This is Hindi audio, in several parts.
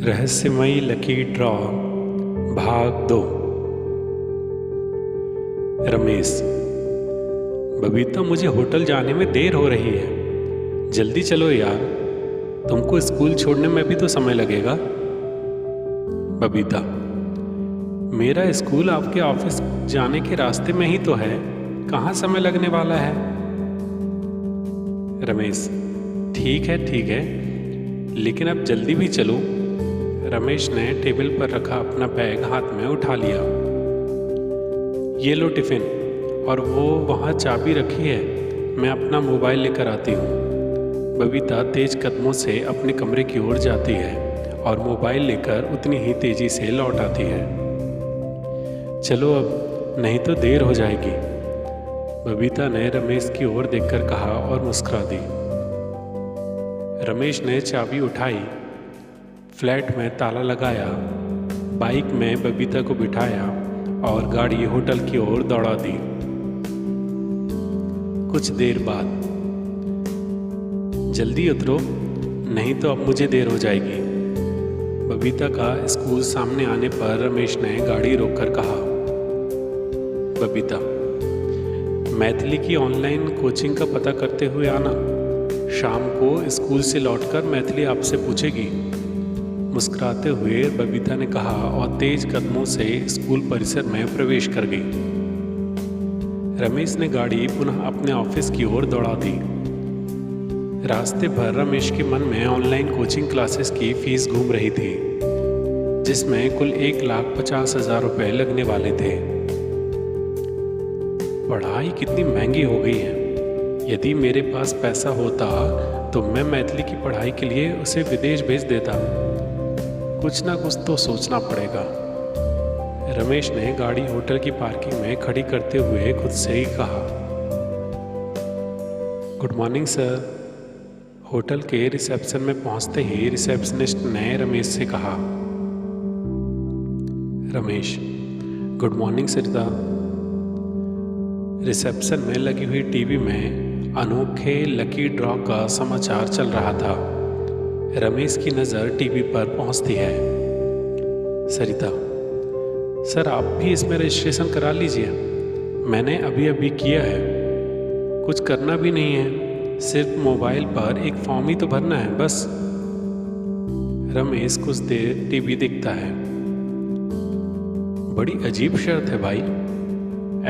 रहस्यमयी लकी ड्रॉ भाग 2। रमेश। बबीता, मुझे होटल जाने में देर हो रही है, जल्दी चलो यार, तुमको स्कूल छोड़ने में भी तो समय लगेगा। बबीता। मेरा स्कूल आपके ऑफिस जाने के रास्ते में ही तो है, कहाँ समय लगने वाला है। रमेश। ठीक है, लेकिन अब जल्दी भी चलो। रमेश ने टेबल पर रखा अपना बैग हाथ में उठा लिया। ये लो टिफ़िन, और वो वहाँ चाबी रखी है, मैं अपना मोबाइल लेकर आती हूँ। बबीता तेज कदमों से अपने कमरे की ओर जाती है और मोबाइल लेकर उतनी ही तेजी से लौट आती है। चलो अब, नहीं तो देर हो जाएगी, बबीता ने रमेश की ओर देखकर कहा और मुस्कुरा दी। रमेश ने चाबी उठाई, फ्लैट में ताला लगाया, बाइक में बबीता को बिठाया और गाड़ी होटल की ओर दौड़ा दी। कुछ देर बाद, जल्दी उतरो, नहीं तो अब मुझे देर हो जाएगी। बबीता का स्कूल सामने आने पर रमेश ने गाड़ी रोककर कहा। बबीता। मैथिली की ऑनलाइन कोचिंग का पता करते हुए आना, शाम को स्कूल से लौटकर मैथिली आपसे पूछेगी, मुस्कुराते हुए बबीता ने कहा और तेज कदमों से स्कूल परिसर में प्रवेश कर गई। रमेश ने गाड़ी पुनः अपने ऑफिस की ओर दौड़ा दी। रास्ते भर रमेश के मन में ऑनलाइन कोचिंग क्लासेस की फीस घूम रही थी, जिसमें कुल 1,50,000 रुपये लगने वाले थे। पढ़ाई कितनी महंगी हो गई है, यदि मेरे पास पैसा होता तो मैं मैथिली की पढ़ाई के लिए उसे विदेश भेज देता। कुछ ना कुछ तो सोचना पड़ेगा। रमेश ने गाड़ी होटल की पार्किंग में खड़ी करते हुए खुद से ही कहा। Good morning sir. होटल के रिसेप्शन में पहुंचते ही रिसेप्शनिस्ट ने रमेश से कहा। रमेश। गुड मॉर्निंग सरिता। रिसेप्शन में लगी हुई टीवी में अनोखे लकी ड्रॉ का समाचार चल रहा था। रमेश की नज़र टीवी पर पहुंचती है। सरिता। सर, आप भी इसमें रजिस्ट्रेशन करा लीजिए, मैंने अभी किया है, कुछ करना भी नहीं है, सिर्फ मोबाइल पर एक फॉर्म ही तो भरना है बस। रमेश कुछ देर टीवी देखता है। बड़ी अजीब शर्त है भाई,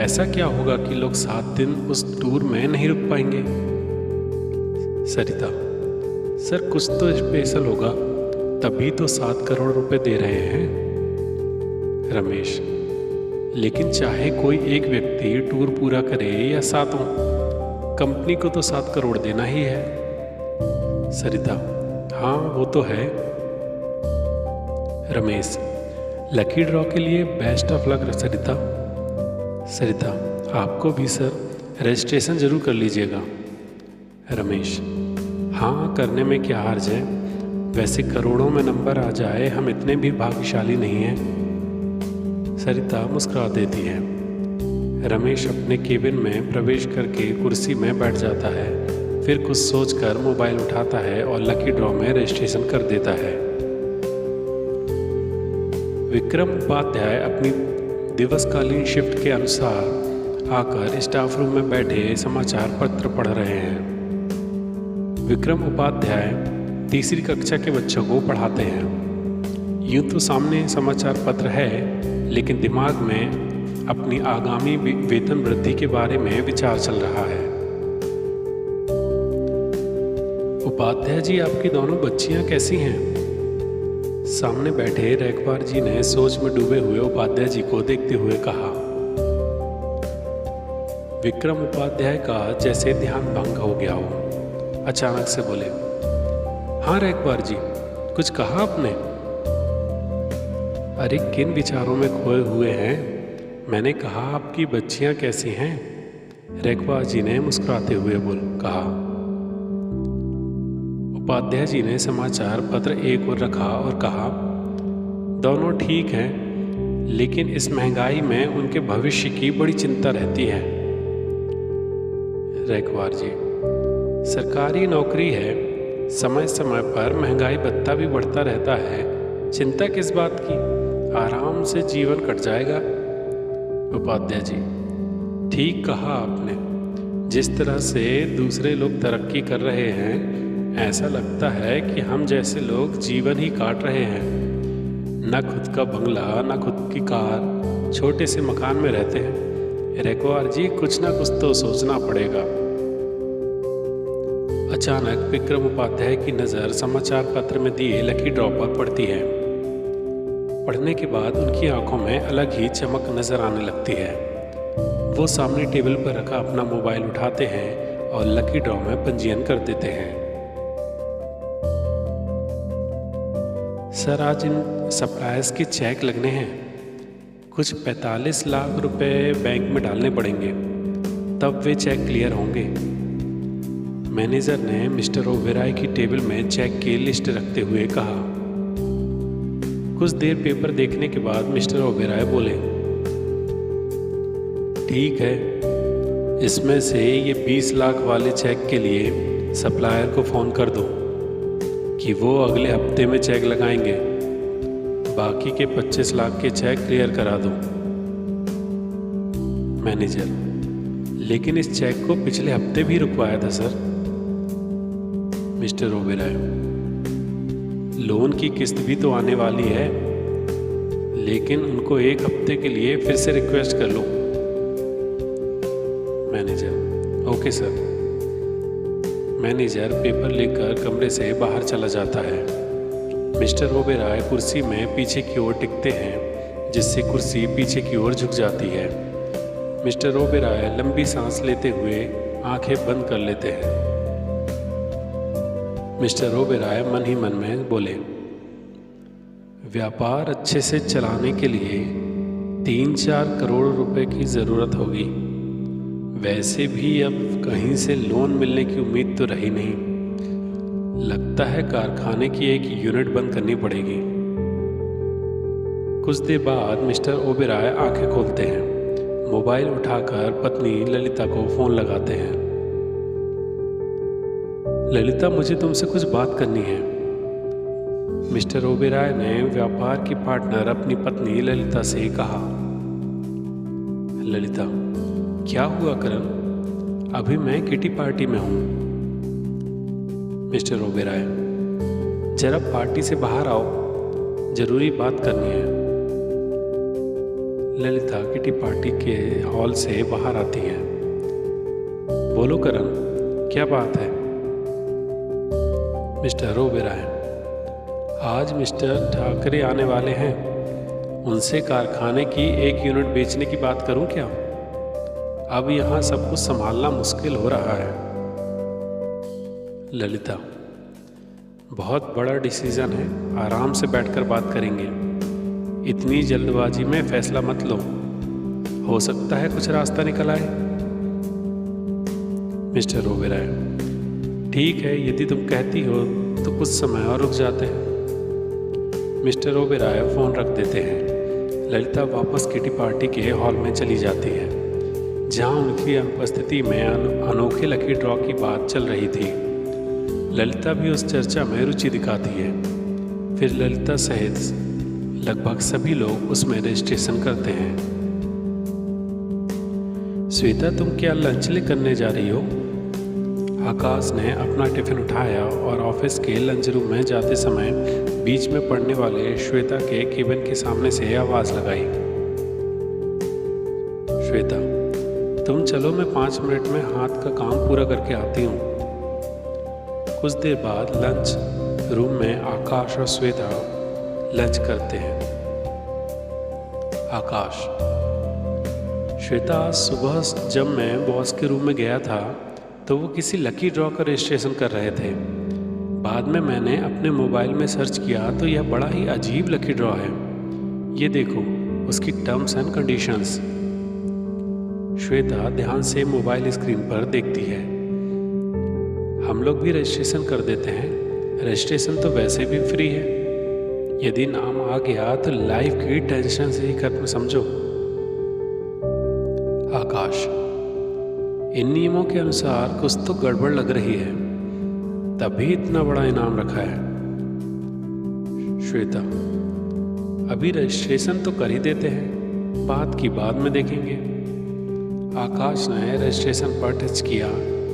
ऐसा क्या होगा कि लोग 7 दिन उस टूर में नहीं रुक पाएंगे। सरिता। सर, कुछ तो स्पेशल होगा, तभी तो 7 करोड़ रुपए दे रहे हैं। रमेश। लेकिन चाहे कोई एक व्यक्ति टूर पूरा करे या 7, कंपनी को तो 7 करोड़ देना ही है। सरिता। हाँ, वो तो है। रमेश। लकी ड्रॉ के लिए बेस्ट ऑफ लक सरिता। सरिता। आपको भी सर, रजिस्ट्रेशन जरूर कर लीजिएगा। रमेश। हाँ, करने में क्या हर्ज है, वैसे करोड़ों में नंबर आ जाए, हम इतने भी भाग्यशाली नहीं हैं। सरिता मुस्कुरा देती है। रमेश अपने केबिन में प्रवेश करके कुर्सी में बैठ जाता है, फिर कुछ सोचकर मोबाइल उठाता है और लकी ड्रॉ में रजिस्ट्रेशन कर देता है। विक्रम उपाध्याय अपनी दिवसकालीन शिफ्ट के अनुसार आकर स्टाफ रूम में बैठे समाचार पत्र पढ़ रहे हैं। विक्रम उपाध्याय 3री कक्षा के बच्चों को पढ़ाते हैं। यूँ तो सामने समाचार पत्र है, लेकिन दिमाग में अपनी आगामी वेतन वृद्धि के बारे में विचार चल रहा है। उपाध्याय जी, आपकी दोनों बच्चियां कैसी हैं? सामने बैठे रैकवार जी ने सोच में डूबे हुए उपाध्याय जी को देखते हुए कहा। विक्रम उपाध्याय का जैसे ध्यान भंग हो गया हो, अचानक से बोले। हाँ रैकवार जी, कुछ कहा आपने? अरे, किन विचारों में खोए हुए हैं? मैंने कहा आपकी बच्चियां कैसी हैं? रैकवार जी ने मुस्कुराते हुए कहा। उपाध्याय जी ने समाचार पत्र एक ओर रखा और कहा, दोनों ठीक हैं, लेकिन इस महंगाई में उनके भविष्य की बड़ी चिंता रहती है। रैकवार जी। सरकारी नौकरी है, समय समय पर महंगाई भत्ता भी बढ़ता रहता है, चिंता किस बात की, आराम से जीवन कट जाएगा। उपाध्याय जी, ठीक कहा आपने। जिस तरह से दूसरे लोग तरक्की कर रहे हैं, ऐसा लगता है कि हम जैसे लोग जीवन ही काट रहे हैं। न खुद का बंगला, न खुद की कार, छोटे से मकान में रहते हैं। रेकवार जी, कुछ ना कुछ तो सोचना पड़ेगा। अचानक विक्रम उपाध्याय की नज़र समाचार पत्र में दिए लकी ड्रॉ पर पड़ती है। पढ़ने के बाद उनकी आंखों में अलग ही चमक नजर आने लगती है। वो सामने टेबल पर रखा अपना मोबाइल उठाते हैं और लकी ड्रॉ में पंजीयन कर देते हैं। सर, आज इन सप्लायर्स के चेक लगने हैं। कुछ 45 लाख रुपए बैंक में डालने पड़ेंगे, तब वे चेक क्लियर होंगे। मैनेजर ने मिस्टर ओबेरॉय की टेबल में चेक की लिस्ट रखते हुए कहा। कुछ देर पेपर देखने के बाद मिस्टर ओबेरॉय बोले, ठीक है, इसमें से ये 20 लाख वाले चेक के लिए सप्लायर को फ़ोन कर दो कि वो अगले हफ्ते में चेक लगाएंगे। बाकी के 25 लाख के चेक क्लियर करा दो। मैनेजर, लेकिन इस चेक को पिछले हफ्ते भी रुकवाया था सर। मिस्टर ओबेरॉय, लोन की किस्त भी तो आने वाली है, लेकिन उनको एक हफ्ते के लिए फिर से रिक्वेस्ट कर लो। Manager, okay sir. Manager paper लेकर कमरे से बाहर चला जाता है। मिस्टर ओबेरॉय कुर्सी में पीछे की ओर टिकते हैं, जिससे कुर्सी पीछे की ओर झुक जाती है। मिस्टर ओबेरॉय लंबी सांस लेते हुए आंखें बंद कर लेते हैं। मिस्टर ओबेरॉय मन ही मन में बोले, व्यापार अच्छे से चलाने के लिए 3-4 करोड़ रुपए की ज़रूरत होगी। वैसे भी अब कहीं से लोन मिलने की उम्मीद तो रही नहीं। लगता है कारखाने की एक यूनिट बंद करनी पड़ेगी। कुछ देर बाद मिस्टर ओबेरॉय आंखें खोलते हैं। मोबाइल उठाकर पत्नी ललिता को फ़ोन लगाते हैं। ललिता, मुझे तुमसे कुछ बात करनी है। मिस्टर ओबेरॉय ने व्यापार की पार्टनर अपनी पत्नी ललिता से कहा। ललिता, क्या हुआ करण? अभी मैं किटी पार्टी में हूँ। मिस्टर ओबेरॉय, जरा पार्टी से बाहर आओ, जरूरी बात करनी है। ललिता किटी पार्टी के हॉल से बाहर आती है। बोलो करण, क्या बात है? मिस्टर ओबेरॉय, आज मिस्टर ठाकरे आने वाले हैं। उनसे कारखाने की एक यूनिट बेचने की बात करूं क्या? अब यहाँ सब कुछ संभालना मुश्किल हो रहा है। ललिता, बहुत बड़ा डिसीजन है, आराम से बैठकर बात करेंगे। इतनी जल्दबाजी में फैसला मत लो, हो सकता है कुछ रास्ता निकल आए। मिस्टर ओबेरॉय, ठीक है, यदि तुम कहती हो तो कुछ समय और रुक जाते हैं। मिस्टर ओबेरॉय फ़ोन रख देते हैं। ललिता वापस किटी पार्टी के हॉल में चली जाती है, जहां उनकी अनुपस्थिति में अनोखे लकी ड्रॉ की बात चल रही थी। ललिता भी उस चर्चा में रुचि दिखाती है। फिर ललिता सहित लगभग सभी लोग उसमें रजिस्ट्रेशन करते हैं। श्वेता, तुम क्या लंच ले करने जा रही हो? आकाश ने अपना टिफिन उठाया और ऑफिस के लंच रूम में जाते समय बीच में पड़ने वाले श्वेता के केबिन के सामने से आवाज़ लगाई। श्वेता, तुम चलो, मैं 5 मिनट में हाथ का काम पूरा करके आती हूँ। कुछ देर बाद लंच रूम में आकाश और श्वेता लंच करते हैं। आकाश, श्वेता, आज सुबह जब मैं बॉस के रूम में गया था तो वो किसी लकी ड्रॉ का रजिस्ट्रेशन कर रहे थे। बाद में मैंने अपने मोबाइल में सर्च किया तो यह बड़ा ही अजीब लकी ड्रॉ है। ये देखो उसकी टर्म्स एंड कंडीशंस। श्वेता ध्यान से मोबाइल स्क्रीन पर देखती है। हम लोग भी रजिस्ट्रेशन कर देते हैं। रजिस्ट्रेशन तो वैसे भी फ्री है। यदि नाम आ गया तो लाइफ की टेंशन से ही खत्म समझो। आकाश, इन नियमों के अनुसार कुछ तो गड़बड़ लग रही है, तभी इतना बड़ा इनाम रखा है। श्वेता, अभी रजिस्ट्रेशन तो कर ही देते हैं, बात की बाद में देखेंगे। आकाश ने रजिस्ट्रेशन पर टच किया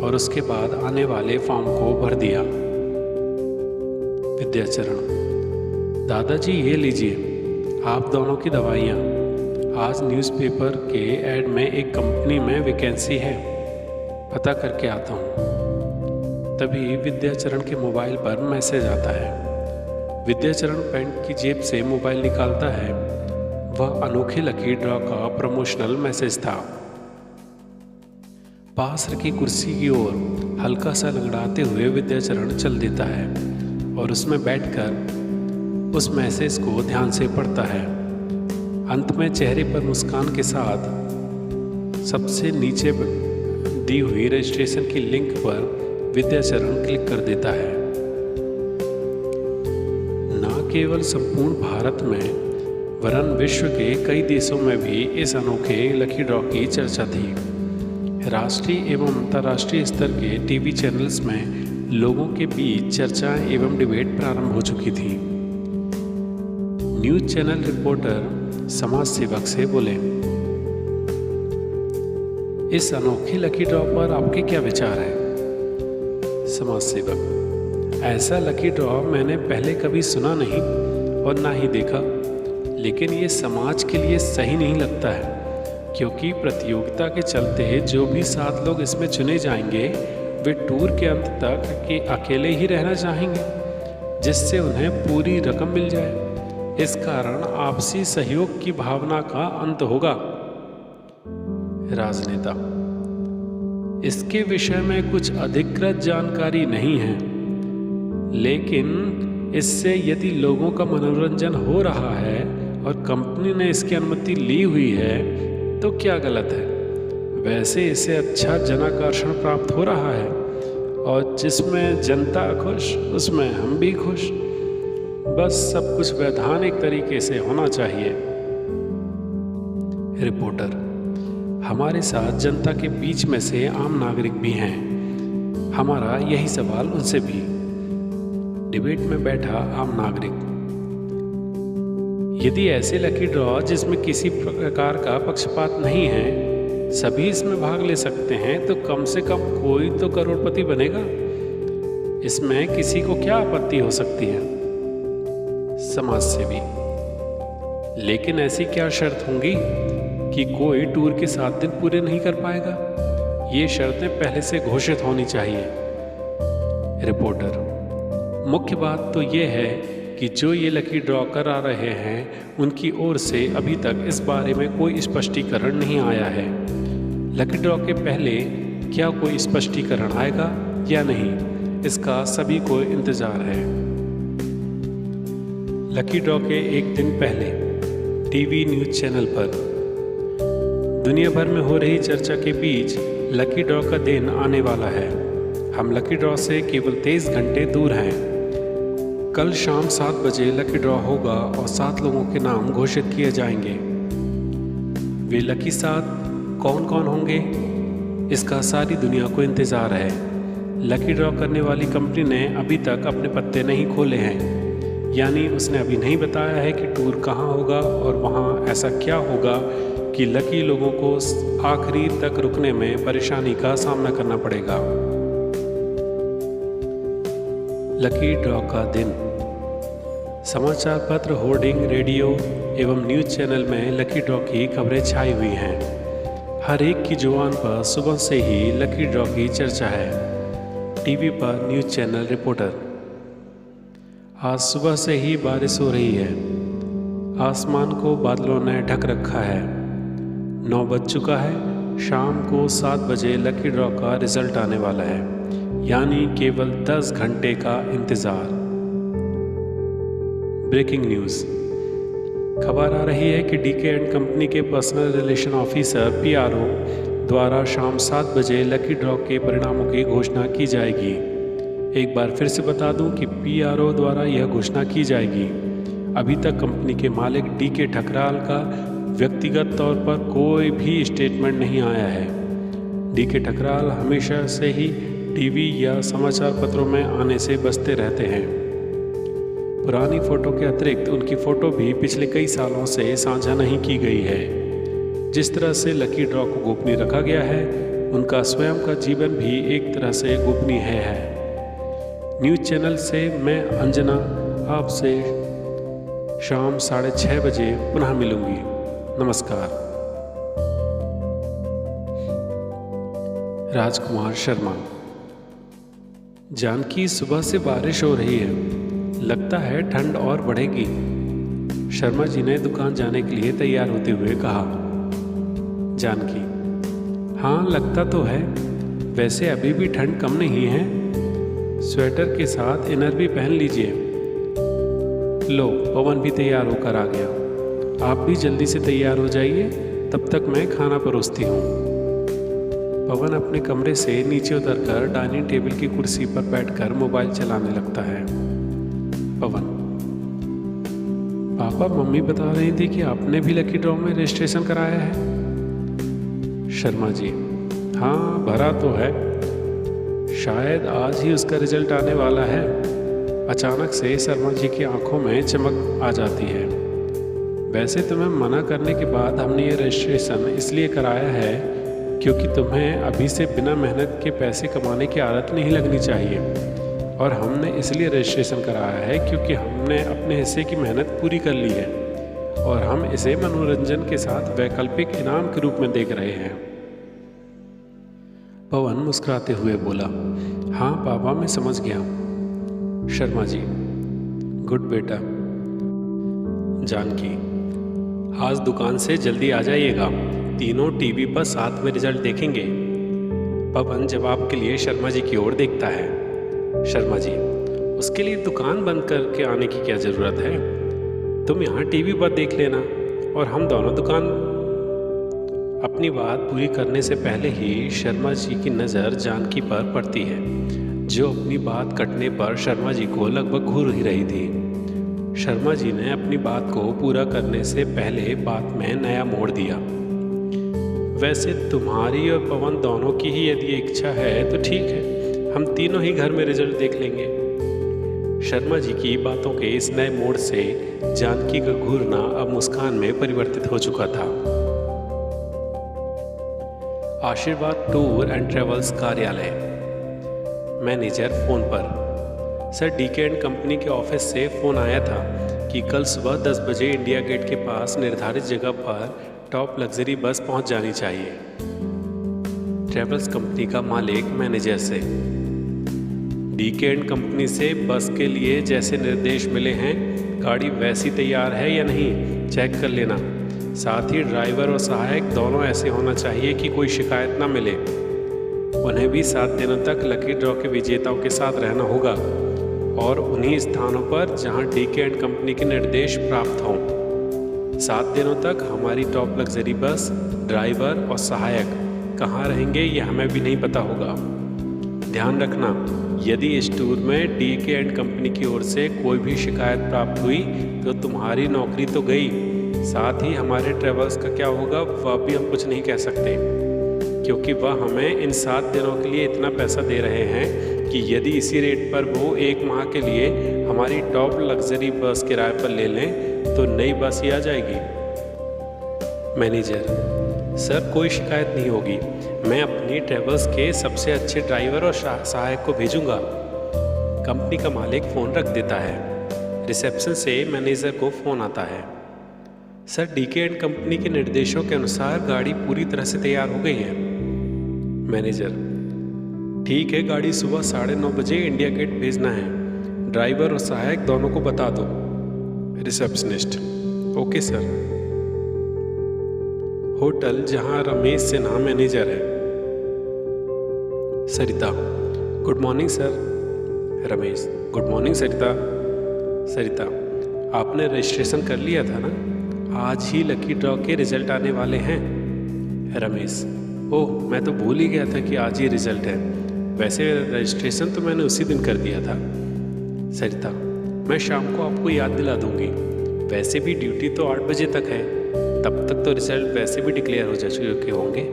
और उसके बाद आने वाले फॉर्म को भर दिया। विद्याचरण, दादाजी ये लीजिए आप दोनों की दवाइयाँ। आज न्यूज़पेपर के ऐड में एक कंपनी में वैकेंसी है, पता करके आता हूँ। तभी विद्याचरण के मोबाइल पर मैसेज आता है। विद्याचरण पैंट की जेब से मोबाइल निकालता है। वह अनोखे लकी ड्रॉ का प्रमोशनल मैसेज था। पास रखी कुर्सी की ओर हल्का सा लंगड़ाते हुए विद्याचरण चल देता है और उसमें बैठकर उस मैसेज को ध्यान से पढ़ता है। अंत में चेहरे पर मुस्कान के साथ सबसे नीचे दी हुई रजिस्ट्रेशन की लिंक पर विद्याचरण क्लिक कर देता है। न केवल संपूर्ण भारत में वरन विश्व के कई देशों में भी इस अनोखे लकी ड्रॉ की चर्चा थी। राष्ट्रीय एवं अंतर्राष्ट्रीय स्तर के टीवी चैनल्स में लोगों के बीच चर्चा एवं डिबेट प्रारंभ हो चुकी थी। न्यूज़ चैनल रिपोर्टर समाज सेवक से बोले, इस अनोखे लकी ड्रॉ पर आपके क्या विचार हैं? समाज सेवक, ऐसा लकी ड्रॉ मैंने पहले कभी सुना नहीं और ना ही देखा, लेकिन ये समाज के लिए सही नहीं लगता है, क्योंकि प्रतियोगिता के चलते जो भी 7 लोग इसमें चुने जाएंगे वे टूर के अंत तक के अकेले ही रहना चाहेंगे, जिससे उन्हें पूरी रकम मिल जाए। इस कारण आपसी सहयोग की भावना का अंत होगा। राजनेता, इसके विषय में कुछ अधिकृत जानकारी नहीं है, लेकिन इससे यदि लोगों का मनोरंजन हो रहा है और कंपनी ने इसकी अनुमति ली हुई है तो क्या गलत है? वैसे इसे अच्छा जनाकर्षण प्राप्त हो रहा है और जिसमें जनता खुश उसमें हम भी खुश। बस सब कुछ वैधानिक तरीके से होना चाहिए। रिपोर्टर, हमारे साथ जनता के बीच में से आम नागरिक भी हैं। हमारा यही सवाल उनसे भी। डिबेट में बैठा आम नागरिक, यदि ऐसे लकी ड्रॉ जिसमें किसी प्रकार का पक्षपात नहीं है सभी इसमें भाग ले सकते हैं तो कम से कम कोई तो करोड़पति बनेगा। इसमें किसी को क्या आपत्ति हो सकती है? समाज सेवी, लेकिन ऐसी क्या शर्त होंगी कि कोई टूर के 7 दिन पूरे नहीं कर पाएगा? ये शर्तें पहले से घोषित होनी चाहिए। रिपोर्टर, मुख्य बात तो ये है कि जो ये लकी ड्रॉ करा रहे हैं उनकी ओर से अभी तक इस बारे में कोई स्पष्टीकरण नहीं आया है। लकी ड्रॉ के पहले क्या कोई स्पष्टीकरण आएगा या नहीं, इसका सभी को इंतजार है। लकी ड्रॉ के एक दिन पहले टीवी न्यूज़ चैनल पर दुनिया भर में हो रही चर्चा के बीच लकी ड्रॉ का दिन आने वाला है। हम लकी ड्रॉ से केवल 23 घंटे दूर हैं। कल शाम 7 बजे लकी ड्रॉ होगा और 7 लोगों के नाम घोषित किए जाएंगे। वे लकी 7 कौन कौन होंगे, इसका सारी दुनिया को इंतज़ार है। लकी ड्रॉ करने वाली कंपनी ने अभी तक अपने पत्ते नहीं खोले हैं, यानी उसने अभी नहीं बताया है कि टूर कहाँ होगा और वहाँ ऐसा क्या होगा कि लकी लोगों को आखिरी तक रुकने में परेशानी का सामना करना पड़ेगा। लकी ड्रॉ का दिन। समाचार पत्र, होर्डिंग, रेडियो एवं न्यूज़ चैनल में लकी ड्रॉ की खबरें छाई हुई हैं। हर एक की जुबान पर सुबह से ही लकी ड्रॉ की चर्चा है। टीवी पर न्यूज़ चैनल रिपोर्टर, आज सुबह से ही बारिश हो रही है। आसमान को बादलों ने ढक रखा है। 9 बज चुका है। शाम को 7 बजे लकी ड्रॉ का रिजल्ट आने वाला है, यानी केवल 10 घंटे का इंतज़ार। Breaking news. खबर आ रही है कि डीके एंड कंपनी के पर्सनल रिलेशन ऑफिसर PRO द्वारा शाम 7 बजे लकी ड्रॉ के परिणामों की घोषणा की जाएगी। एक बार फिर से बता दूं कि PRO द्वारा यह घोषणा की जाएगी। अभी तक कंपनी के मालिक DK ठकराल का व्यक्तिगत तौर पर कोई भी स्टेटमेंट नहीं आया है। DK ठकराल हमेशा से ही टीवी या समाचार पत्रों में आने से बचते रहते हैं। पुरानी फ़ोटो के अतिरिक्त उनकी फ़ोटो भी पिछले कई सालों से साझा नहीं की गई है। जिस तरह से लकी ड्रॉ को गोपनीय रखा गया है, उनका स्वयं का जीवन भी एक तरह से गोपनीय है। न्यूज़ चैनल से मैं अंजना आपसे शाम 6:30 बजे पुनः मिलूंगी। नमस्कार। राजकुमार शर्मा। जानकी, सुबह से बारिश हो रही है, लगता है ठंड और बढ़ेगी। शर्मा जी ने दुकान जाने के लिए तैयार होते हुए कहा। जानकी, हाँ लगता तो है, वैसे अभी भी ठंड कम नहीं है। स्वेटर के साथ इनर भी पहन लीजिए। लो, पवन भी तैयार होकर आ गया। आप भी जल्दी से तैयार हो जाइए, तब तक मैं खाना परोसती हूँ। पवन अपने कमरे से नीचे उतरकर डाइनिंग टेबल की कुर्सी पर बैठकर मोबाइल चलाने लगता है। पवन, पापा मम्मी बता रही थी कि आपने भी लकी ड्रॉ में रजिस्ट्रेशन कराया है। शर्मा जी, हाँ भरा तो है, शायद आज ही उसका रिजल्ट आने वाला है। अचानक से शर्मा जी की आंखों में चमक आ जाती है। वैसे तुम्हें मना करने के बाद हमने ये रजिस्ट्रेशन इसलिए कराया है क्योंकि तुम्हें अभी से बिना मेहनत के पैसे कमाने की आदत नहीं लगनी चाहिए, और हमने इसलिए रजिस्ट्रेशन कराया है क्योंकि हमने अपने हिस्से की मेहनत पूरी कर ली है और हम इसे मनोरंजन के साथ वैकल्पिक इनाम के रूप में देख रहे हैं। पवन मुस्कुराते हुए बोला, हाँ पापा मैं समझ गया। शर्मा जी, गुड बेटा। जानकी, आज दुकान से जल्दी आ जाइएगा, तीनों टीवी पर साथ में रिजल्ट देखेंगे। पवन जवाब के लिए शर्मा जी की ओर देखता है। शर्मा जी, उसके लिए दुकान बंद करके आने की क्या ज़रूरत है? तुम यहाँ टीवी पर देख लेना और हम दोनों दुकान। अपनी बात पूरी करने से पहले ही शर्मा जी की नज़र जानकी पर पड़ती है, जो अपनी बात कटने पर शर्मा जी को लगभग घूर ही रही थी। शर्मा जी ने अपनी बात को पूरा करने से पहले बात में नया मोड़ दिया। वैसे तुम्हारी और पवन दोनों की ही यदि इच्छा है तो ठीक है, हम तीनों ही घर में रिजल्ट देख लेंगे। शर्मा जी की बातों के इस नए मोड़ से जानकी का घूरना अब मुस्कान में परिवर्तित हो चुका था। आशीर्वाद टूर एंड ट्रेवल्स कार्यालय। मैनेजर फोन पर। सर, डीके एंड कंपनी के ऑफिस से फ़ोन आया था कि कल सुबह 10 बजे इंडिया गेट के पास निर्धारित जगह पर टॉप लग्जरी बस पहुंच जानी चाहिए। ट्रेवल्स कंपनी का मालिक मैनेजर से। डीके एंड कंपनी से बस के लिए जैसे निर्देश मिले हैं, गाड़ी वैसी तैयार है या नहीं चेक कर लेना। साथ ही ड्राइवर और सहायक दोनों ऐसे होना चाहिए कि कोई शिकायत ना मिले। उन्हें भी 7 दिनों तक लकी ड्रॉ के विजेताओं के साथ रहना होगा और उन्हीं स्थानों पर जहां डीके एंड कंपनी के निर्देश प्राप्त हों। 7 दिनों तक हमारी टॉप लग्जरी बस, ड्राइवर और सहायक कहाँ रहेंगे ये हमें भी नहीं पता होगा। ध्यान रखना, यदि इस टूर में डीके एंड कंपनी की ओर से कोई भी शिकायत प्राप्त हुई तो तुम्हारी नौकरी तो गई, साथ ही हमारे ट्रेवल्स का क्या होगा वह भी हम कुछ नहीं कह सकते, क्योंकि वह हमें इन 7 दिनों के लिए इतना पैसा दे रहे हैं कि यदि इसी रेट पर वो 1 माह के लिए हमारी टॉप लग्जरी बस किराए पर ले लें तो नई बस ही आ जाएगी। मैनेजर, सर कोई शिकायत नहीं होगी, मैं अपनी ट्रेवल्स के सबसे अच्छे ड्राइवर और सहायक को भेजूंगा। कंपनी का मालिक फ़ोन रख देता है। रिसेप्शन से मैनेजर को फ़ोन आता है। सर, डीके एंड कंपनी के निर्देशों के अनुसार गाड़ी पूरी तरह से तैयार हो गई है। मैनेजर, ठीक है, गाड़ी सुबह 9:30 बजे इंडिया गेट भेजना है। ड्राइवर और सहायक दोनों को बता दो। Receptionist, okay sir. होटल जहां रमेश सिन्हा मैनेजर है। Sarita, good morning sir. Ramesh, good morning Sarita. Sarita, आपने रजिस्ट्रेशन कर लिया था ना? आज ही लकी ड्रॉ के रिजल्ट आने वाले हैं। रमेश, ओह मैं तो भूल ही गया था कि आज ही रिजल्ट है। वैसे रजिस्ट्रेशन तो मैंने उसी दिन कर दिया था। सरिता, मैं शाम को आपको याद दिला दूंगी। वैसे भी ड्यूटी तो 8 बजे तक है, तब तक तो रिजल्ट वैसे भी डिक्लेयर हो चुके होंगे।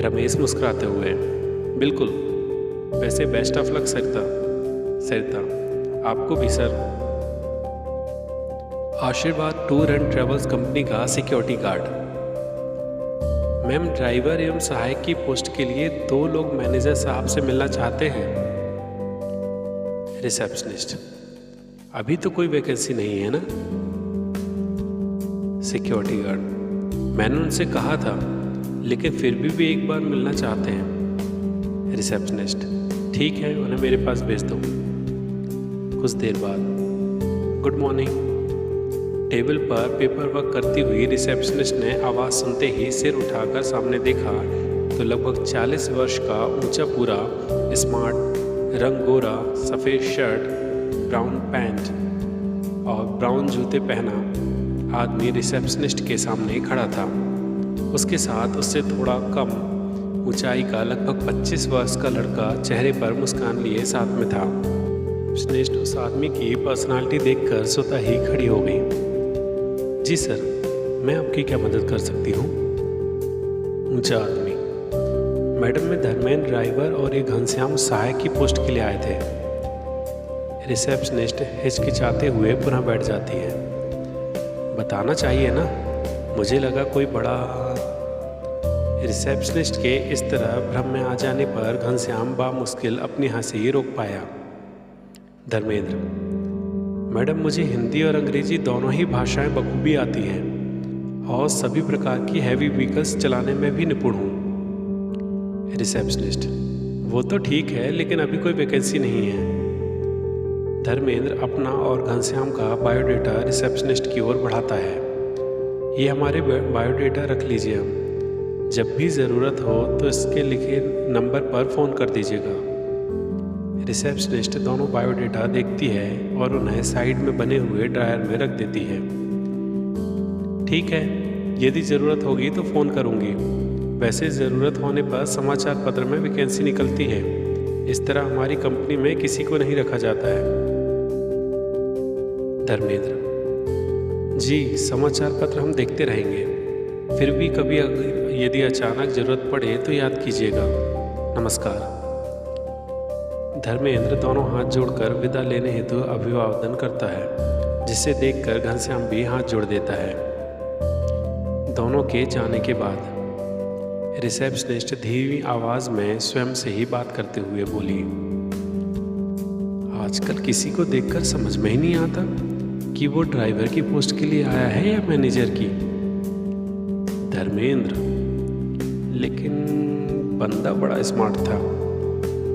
रमेश मुस्कुराते हुए, बिल्कुल, वैसे बेस्ट ऑफ लक सरिता। सरिता, आपको भी सर। आशीर्वाद टूर एंड ट्रेवल्स कंपनी का सिक्योरिटी गार्ड। मैम, ड्राइवर एवं सहायक की पोस्ट के लिए 2 लोग मैनेजर साहब से मिलना चाहते हैं। रिसेप्शनिस्ट, अभी तो कोई वैकेंसी नहीं है ना। सिक्योरिटी गार्ड, मैंने उनसे कहा था लेकिन फिर भी एक बार मिलना चाहते हैं। रिसेप्शनिस्ट, ठीक है, उन्हें मेरे पास भेज दो। कुछ देर बाद, गुड मॉर्निंग। टेबल पर पेपर वर्क करती हुई रिसेप्शनिस्ट ने आवाज़ सुनते ही सिर उठाकर सामने देखा तो लगभग 40 वर्ष का ऊंचा पूरा स्मार्ट रंग गोरा सफ़ेद शर्ट, ब्राउन पैंट और ब्राउन जूते पहना आदमी रिसेप्शनिस्ट के सामने खड़ा था। उसके साथ उससे थोड़ा कम ऊंचाई का लगभग 25 वर्ष का लड़का चेहरे पर मुस्कान लिए साथ में था। रिसेप्शनिस्ट उस आदमी की पर्सनालिटी देखकर स्वतः ही खड़ी हो गई। जी सर, मैं आपकी क्या मदद कर सकती हूँ? ऊंचा आदमी, मैडम, मैं धर्मेंद्र ड्राइवर और एक घनश्याम सहायक की पोस्ट के लिए आए थे। रिसेप्शनिस्ट हिचकिचाते हुए पुनः बैठ जाती है। बताना चाहिए ना, मुझे लगा कोई बड़ा। रिसेप्शनिस्ट के इस तरह भ्रम में आ जाने पर घनश्याम बामुश्किल अपनी हंसी रोक पाया। धर्मेंद्र, मैडम, मुझे हिंदी और अंग्रेजी दोनों ही भाषाएं बखूबी आती हैं और सभी प्रकार की हैवी व्हीकल्स चलाने में भी निपुण हूँ। रिसेप्शनिस्ट, वो तो ठीक है लेकिन अभी कोई वैकेंसी नहीं है। धर्मेंद्र अपना और घनश्याम का बायोडेटा रिसेप्शनिस्ट की ओर बढ़ाता है। ये हमारे बायोडेटा रख लीजिए, हम जब भी ज़रूरत हो तो इसके लिखे नंबर पर फ़ोन कर दीजिएगा। रिसेप्शनिस्ट दोनों बायोडेटा देखती है और उन्हें साइड में बने हुए ड्रायर में रख देती है। ठीक है, यदि ज़रूरत होगी तो फ़ोन करूँगी। वैसे ज़रूरत होने पर समाचार पत्र में वैकेंसी निकलती है। इस तरह हमारी कंपनी में किसी को नहीं रखा जाता है। धर्मेंद्र, जी, समाचार पत्र हम देखते रहेंगे, फिर भी कभी यदि अचानक ज़रूरत पड़े तो याद कीजिएगा। नमस्कार। धर्मेंद्र दोनों हाथ जोड़कर विदा लेने हेतु अभिवादन करता है, जिसे देखकर घनश्याम भी हाथ जोड़ देता है। दोनों के जाने के बाद रिसेप्शनिस्ट धीमी आवाज़ में स्वयं से ही बात करते हुए बोली, आजकल किसी को देखकर समझ में ही नहीं आता कि वो ड्राइवर की पोस्ट के लिए आया है या मैनेजर की। धर्मेंद्र, लेकिन बंदा बड़ा स्मार्ट था।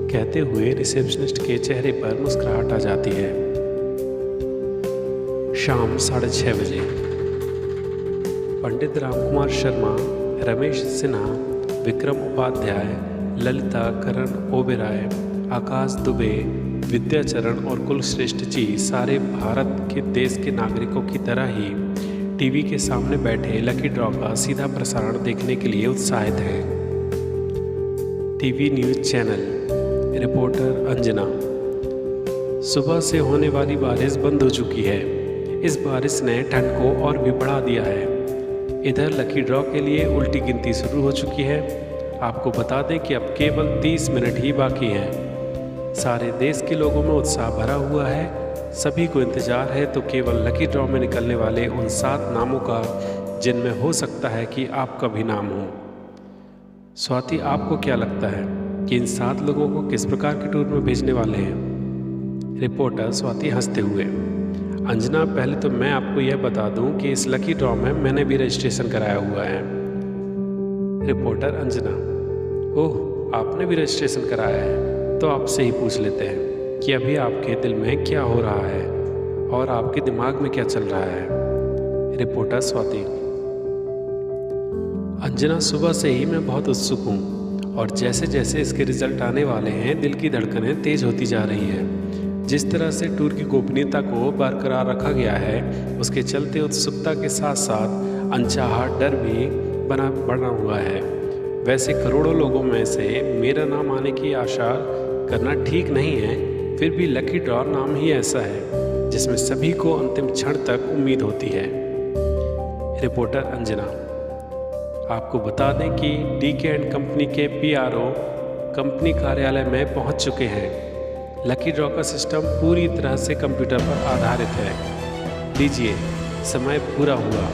कहते हुए रिसेप्शनिस्ट के चेहरे पर मुस्कुराहट आ जाती है। शाम 6:30 बजे पंडित रामकुमार शर्मा, रमेश सिन्हा, विक्रम उपाध्याय, ललिता करण ओबेराय, आकाश दुबे, विद्याचरण और कुलश्रेष्ठ जी सारे भारत के देश के नागरिकों की तरह ही टीवी के सामने बैठे लकी ड्रॉ का सीधा प्रसारण देखने के लिए उत्साहित हैं। TV news channel. Reporter Anjana. सुबह से होने वाली बारिश बंद हो चुकी है। इस बारिश ने ठंड को और भी बढ़ा दिया है। इधर लकी ड्रॉ के लिए उल्टी गिनती शुरू हो चुकी है। आपको बता दें कि अब केवल 30 मिनट ही बाकी हैं। सारे देश के लोगों में उत्साह भरा हुआ है। सभी को इंतजार है तो केवल लकी ड्रॉ में निकलने वाले उन 7 नामों का, जिनमें हो सकता है कि आपका भी नाम हो। स्वाति, आपको क्या लगता है कि इन 7 लोगों को किस प्रकार के टूर में भेजने वाले हैं? रिपोर्टर स्वाति हंसते हुए। अंजना, पहले तो मैं आपको यह बता दूं कि इस लकी ड्रॉ में मैंने भी रजिस्ट्रेशन कराया हुआ है। रिपोर्टर अंजना, ओह, आपने भी रजिस्ट्रेशन कराया है? तो आपसे ही पूछ लेते हैं कि अभी आपके दिल में क्या हो रहा है और आपके दिमाग में क्या चल रहा है। रिपोर्टर स्वाति। अंजना, सुबह से ही मैं बहुत उत्सुक हूँ और जैसे जैसे इसके रिजल्ट आने वाले हैं दिल की धड़कनें तेज होती जा रही हैं। जिस तरह से टूर की गोपनीयता को बरकरार रखा गया है, उसके चलते उत्सुकता के साथ साथ अनचाहा डर भी बना हुआ है। वैसे करोड़ों लोगों में से मेरा नाम आने की आशा करना ठीक नहीं है, फिर भी लकी ड्रॉ नाम ही ऐसा है जिसमें सभी को अंतिम क्षण तक उम्मीद होती है। रिपोर्टर अंजना, आपको बता दें कि डीके एंड कंपनी के PRO कंपनी कार्यालय में पहुंच चुके हैं। लकी ड्रॉ का सिस्टम पूरी तरह से कंप्यूटर पर आधारित है। लीजिए, समय पूरा हुआ,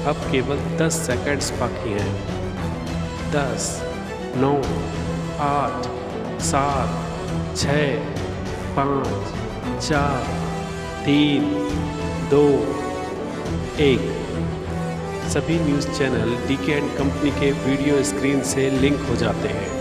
अब केवल 10 सेकंड्स बाकी हैं। 10, 9, 8, 7, 6, 5, 4, 3, 2, 1। सभी news channel DK and company के वीडियो स्क्रीन से लिंक हो जाते हैं।